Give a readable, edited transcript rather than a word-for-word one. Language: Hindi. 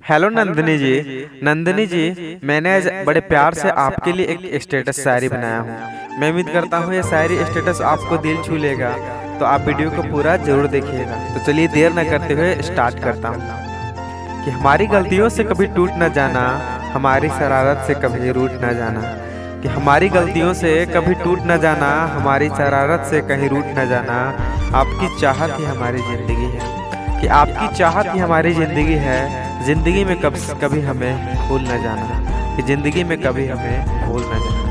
हेलो नंदिनी जी। नंदिनी जी, मैंने आज बड़े प्यार से आपके लिए एक स्टेटस शायरी बनाया हूँ। मैं उम्मीद करता हूँ ये शायरी स्टेटस आपको दिल छू लेगा, तो आप वीडियो को पूरा जरूर देखिएगा। तो चलिए देर न करते हुए स्टार्ट करता हूँ। कि हमारी गलतियों से कभी टूट न जाना, हमारी शरारत से कभी रूठ न जाना। कि हमारी गलतियों से कभी टूट न जाना, हमारी शरारत से कहीं रूठ न जाना। आपकी चाहत ही हमारी ज़िंदगी है, कि आपकी चाहत ही हमारी ज़िंदगी है। ज़िंदगी में कभी हमें भूल न जाना, कि ज़िंदगी में कभी हमें भूल न जाना।